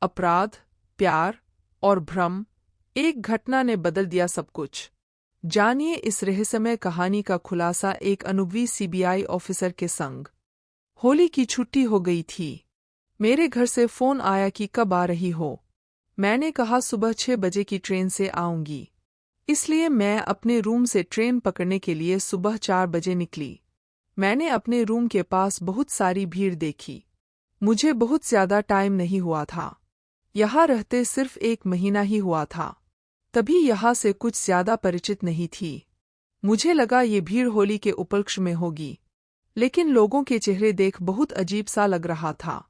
अपराध, प्यार और भ्रम, एक घटना ने बदल दिया सब कुछ। जानिए इस रहस्यमय कहानी का खुलासा एक अनुभवी सीबीआई ऑफिसर के संग। होली की छुट्टी हो गई थी। मेरे घर से फोन आया कि कब आ रही हो। मैंने कहा सुबह 6 बजे की ट्रेन से आऊंगी। इसलिए मैं अपने रूम से ट्रेन पकड़ने के लिए सुबह 4 बजे निकली। मैंने अपने रूम के पास बहुत सारी भीड़ देखी। मुझे बहुत ज्यादा टाइम नहीं हुआ था। यहाँ रहते सिर्फ 1 महीना ही हुआ था। तभी यहाँ से कुछ ज्यादा परिचित नहीं थी। मुझे लगा ये भीड़ होली के उपलक्ष्य में होगी, लेकिन लोगों के चेहरे देख बहुत अजीब सा लग रहा था।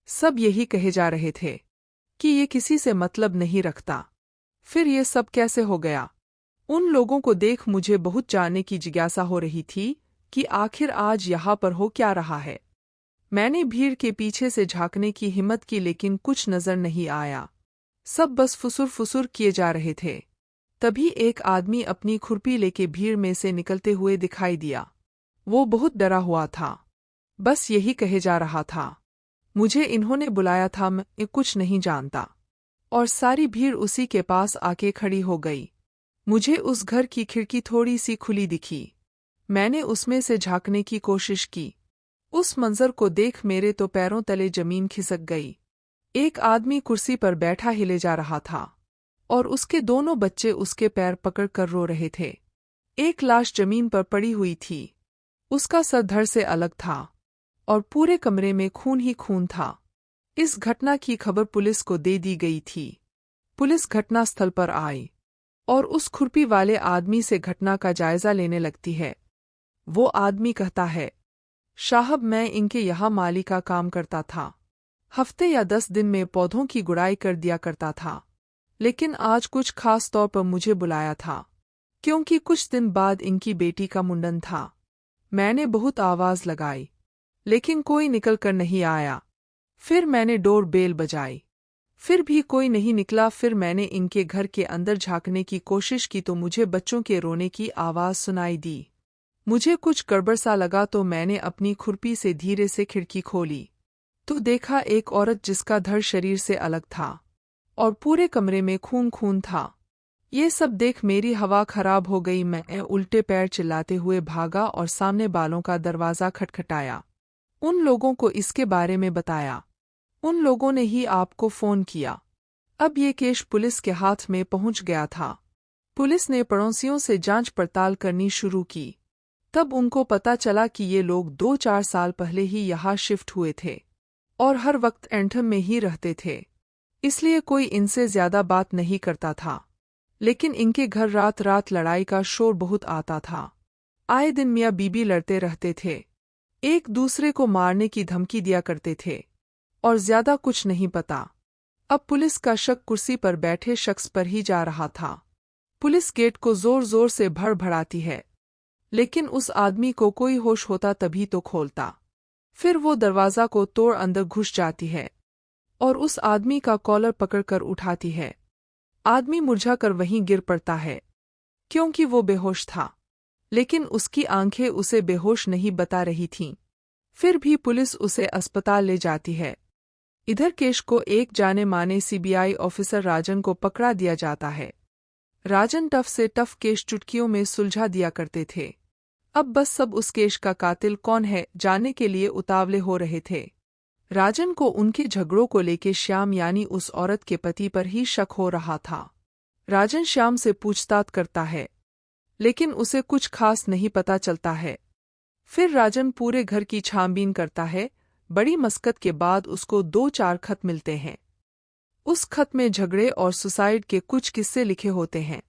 सब यही कहे जा रहे थे कि ये किसी से मतलब नहीं रखता। फिर ये सब कैसे हो गया? उन लोगों को देख मुझे बहुत जानने की जिज्ञासा हो रही थी कि आखिर आज यहाँ पर हो क्या रहा है। मैंने भीड़ के पीछे से झांकने की हिम्मत की, लेकिन कुछ नजर नहीं आया। सब बस फुसुर फुसुर किए जा रहे थे। तभी एक आदमी अपनी खुरपी लेके भीड़ में से निकलते हुए दिखाई दिया। वो बहुत डरा हुआ था। बस यही कहे जा रहा था, मुझे इन्होंने बुलाया था, मैं कुछ नहीं जानता। और सारी भीड़ उसी के पास आके खड़ी हो गई। मुझे उस घर की खिड़की थोड़ी सी खुली दिखी। मैंने उसमें से झांकने की कोशिश की। उस मंजर को देख मेरे तो पैरों तले जमीन खिसक गई। एक आदमी कुर्सी पर बैठा हिले जा रहा था और उसके दोनों बच्चे उसके पैर पकड़ कर रो रहे थे। एक लाश जमीन पर पड़ी हुई थी। उसका सर धड़ से अलग था और पूरे कमरे में खून ही खून था। इस घटना की खबर पुलिस को दे दी गई थी। पुलिस घटनास्थल पर आई और उस खुरपी वाले आदमी से घटना का जायजा लेने लगती है। वो आदमी कहता है, साहब मैं इनके यहाँ माली का काम करता था। हफ्ते या 10 दिन में पौधों की गुड़ाई कर दिया करता था, लेकिन आज कुछ खास तौर पर मुझे बुलाया था, क्योंकि कुछ दिन बाद इनकी बेटी का मुंडन था। मैंने बहुत आवाज लगाई, लेकिन कोई निकल कर नहीं आया। फिर मैंने डोर बेल बजाई, फिर भी कोई नहीं निकला। फिर मैंने इनके घर के अंदर झांकने की कोशिश की तो मुझे बच्चों के रोने की आवाज सुनाई दी। मुझे कुछ गड़बड़ सा लगा तो मैंने अपनी खुरपी से धीरे से खिड़की खोली तो देखा एक औरत जिसका धड़ शरीर से अलग था और पूरे कमरे में खून खून था। ये सब देख मेरी हवा खराब हो गई। मैं उल्टे पैर चिल्लाते हुए भागा और सामने बालों का दरवाज़ा खटखटाया। उन लोगों को इसके बारे में बताया। उन लोगों ने ही आपको फ़ोन किया। अब ये केस पुलिस के हाथ में पहुंच गया था। पुलिस ने पड़ोसियों से जांच पड़ताल करनी शुरू की। तब उनको पता चला कि ये लोग 2-4 साल पहले ही यहाँ शिफ्ट हुए थे और हर वक्त एंठम में ही रहते थे, इसलिए कोई इनसे ज्यादा बात नहीं करता था। लेकिन इनके घर रात रात लड़ाई का शोर बहुत आता था। आए दिन मियाँ बीबी लड़ते रहते थे, एक दूसरे को मारने की धमकी दिया करते थे और ज्यादा कुछ नहीं पता। अब पुलिस का शक कुर्सी पर बैठे शख्स पर ही जा रहा था। पुलिस गेट को जोर जोर से भड़भड़ाती है, लेकिन उस आदमी को कोई होश होता तभी तो खोलता। फिर वो दरवाज़ा को तोड़ अंदर घुस जाती है और उस आदमी का कॉलर पकड़कर उठाती है। आदमी मुरझा कर वहीं गिर पड़ता है, क्योंकि वो बेहोश था, लेकिन उसकी आंखें उसे बेहोश नहीं बता रही थीं। फिर भी पुलिस उसे अस्पताल ले जाती है। इधर केश को एक जाने माने सीबीआई ऑफिसर राजन को पकड़ा दिया जाता है। राजन टफ से टफ केस चुटकियों में सुलझा दिया करते थे। अब बस सब उस केस का कातिल कौन है जानने के लिए उतावले हो रहे थे। राजन को उनके झगड़ों को लेके श्याम यानी उस औरत के पति पर ही शक हो रहा था। राजन श्याम से पूछताछ करता है, लेकिन उसे कुछ खास नहीं पता चलता है। फिर राजन पूरे घर की छानबीन करता है। बड़ी मशक्कत के बाद उसको 2-4 खत मिलते हैं। उस खत में झगड़े और सुसाइड के कुछ किस्से लिखे होते हैं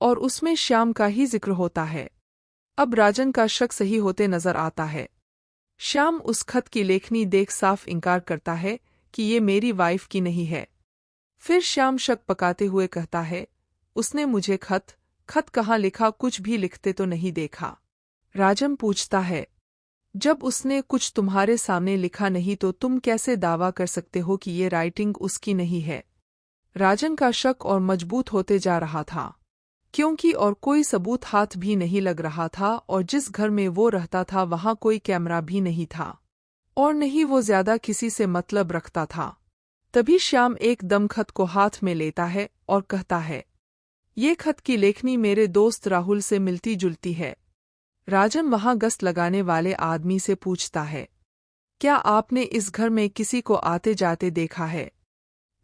और उसमें श्याम का ही जिक्र होता है। अब राजन का शक सही होते नजर आता है। श्याम उस खत की लेखनी देख साफ इनकार करता है कि ये मेरी वाइफ की नहीं है। फिर श्याम शक पकाते हुए कहता है, उसने मुझे खत कहाँ लिखा, कुछ भी लिखते तो नहीं देखा। राजन पूछता है, जब उसने कुछ तुम्हारे सामने लिखा नहीं तो तुम कैसे दावा कर सकते हो कि ये राइटिंग उसकी नहीं है? राजन का शक और मजबूत होते जा रहा था, क्योंकि और कोई सबूत हाथ भी नहीं लग रहा था और जिस घर में वो रहता था वहाँ कोई कैमरा भी नहीं था और नहीं वो ज्यादा किसी से मतलब रखता था। तभी श्याम एकदम खत को हाथ में लेता है और कहता है, ये खत की लेखनी मेरे दोस्त राहुल से मिलती जुलती है। राजन वहां गश्त लगाने वाले आदमी से पूछता है, क्या आपने इस घर में किसी को आते जाते देखा है?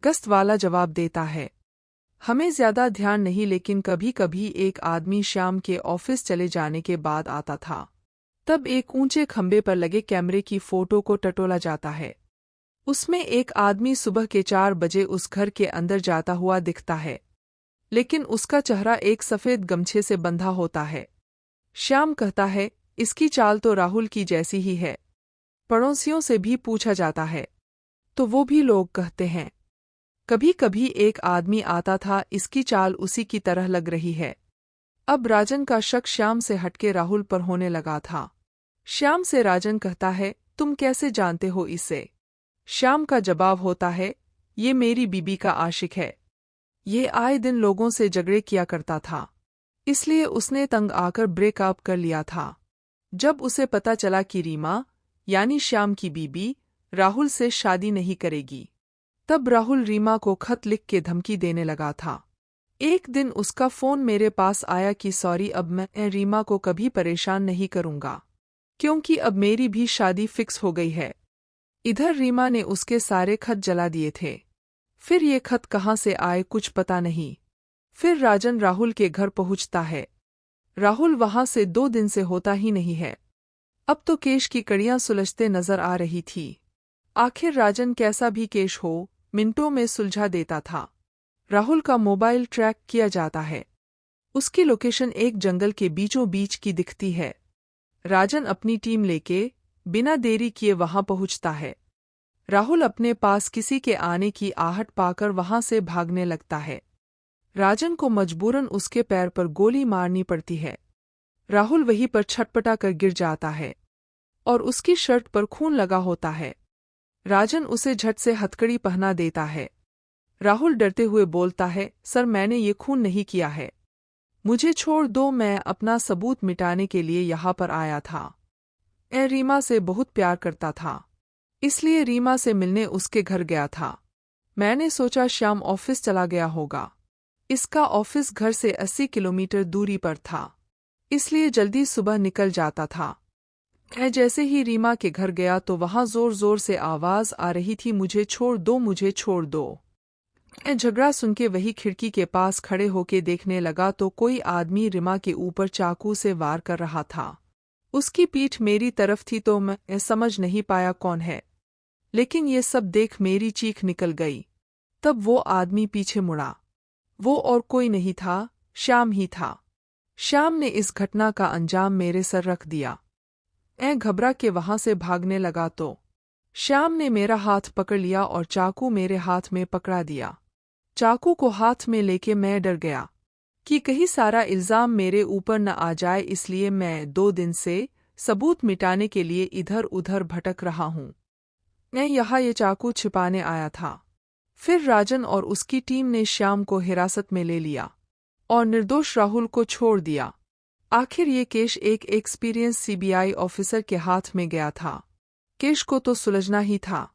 गश्त वाला जवाब देता है, हमें ज्यादा ध्यान नहीं, लेकिन कभी कभी एक आदमी श्याम के ऑफिस चले जाने के बाद आता था। तब एक ऊंचे खंबे पर लगे कैमरे की फोटो को टटोला जाता है। उसमें एक आदमी सुबह के 4 बजे उस घर के अंदर जाता हुआ दिखता है, लेकिन उसका चेहरा एक सफेद गमछे से बंधा होता है। श्याम कहता है, इसकी चाल तो राहुल की जैसी ही है। पड़ोसियों से भी पूछा जाता है, तो वो भी लोग कहते हैं, कभी कभी एक आदमी आता था, इसकी चाल उसी की तरह लग रही है। अब राजन का शक श्याम से हटके राहुल पर होने लगा था। श्याम से राजन कहता है, तुम कैसे जानते हो इसे? श्याम का जवाब होता है, ये मेरी बीबी का आशिक है। ये आए दिन लोगों से झगड़े किया करता था, इसलिए उसने तंग आकर ब्रेकअप कर लिया था। जब उसे पता चला कि रीमा यानी श्याम की बीबी राहुल से शादी नहीं करेगी, तब राहुल रीमा को खत लिख के धमकी देने लगा था। एक दिन उसका फोन मेरे पास आया कि सॉरी, अब मैं रीमा को कभी परेशान नहीं करूंगा, क्योंकि अब मेरी भी शादी फिक्स हो गई है। इधर रीमा ने उसके सारे खत जला दिए थे। फिर ये खत कहाँ से आए कुछ पता नहीं। फिर राजन राहुल के घर पहुंचता है। राहुल वहां से 2 दिन से होता ही नहीं है। अब तो केश की कड़ियां सुलझते नजर आ रही थी। आखिर राजन कैसा भी केश हो, मिनटों में सुलझा देता था। राहुल का मोबाइल ट्रैक किया जाता है। उसकी लोकेशन एक जंगल के बीचों बीच की दिखती है। राजन अपनी टीम लेके बिना देरी किए वहां पहुंचता है। राहुल अपने पास किसी के आने की आहट पाकर वहां से भागने लगता है। राजन को मजबूरन उसके पैर पर गोली मारनी पड़ती है। राहुल वहीं पर छटपटा कर गिर जाता है और उसकी शर्ट पर खून लगा होता है। राजन उसे झट से हथकड़ी पहना देता है। राहुल डरते हुए बोलता है, सर मैंने ये खून नहीं किया है, मुझे छोड़ दो, मैं अपना सबूत मिटाने के लिए यहाँ पर आया था। मैं रीमा से बहुत प्यार करता था, इसलिए रीमा से मिलने उसके घर गया था। मैंने सोचा श्याम ऑफिस चला गया होगा। इसका ऑफिस घर से 80 किलोमीटर दूरी पर था, इसलिए जल्दी सुबह निकल जाता था। मैं जैसे ही रीमा के घर गया तो वहां जोर जोर से आवाज आ रही थी, मुझे छोड़ दो, मुझे छोड़ दो। मैं झगड़ा सुन के वही खिड़की के पास खड़े होके देखने लगा तो कोई आदमी रीमा के ऊपर चाकू से वार कर रहा था। उसकी पीठ मेरी तरफ थी तो मैं समझ नहीं पाया कौन है, लेकिन ये सब देख मेरी चीख निकल गई। तब वो आदमी पीछे मुड़ा। वो और कोई नहीं था, श्याम ही था। श्याम ने इस घटना का अंजाम मेरे सर रख दिया। मैं घबरा के वहां से भागने लगा तो श्याम ने मेरा हाथ पकड़ लिया और चाकू मेरे हाथ में पकड़ा दिया। चाकू को हाथ में लेके मैं डर गया कि कहीं सारा इल्जाम मेरे ऊपर न आ जाए, इसलिए मैं 2 दिन से सबूत मिटाने के लिए इधर उधर भटक रहा हूं। मैं यहाँ ये चाकू छिपाने आया था। फिर राजन और उसकी टीम ने श्याम को हिरासत में ले लिया और निर्दोष राहुल को छोड़ दिया। आखिर ये केस एक एक्सपीरियंस सीबीआई ऑफिसर के हाथ में गया था। केस को तो सुलझना ही था।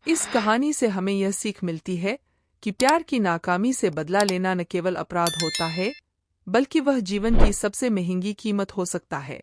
इस कहानी से हमें यह सीख मिलती है कि प्यार की नाकामी से बदला लेना न केवल अपराध होता है, बल्कि वह जीवन की सबसे महंगी कीमत हो सकता है।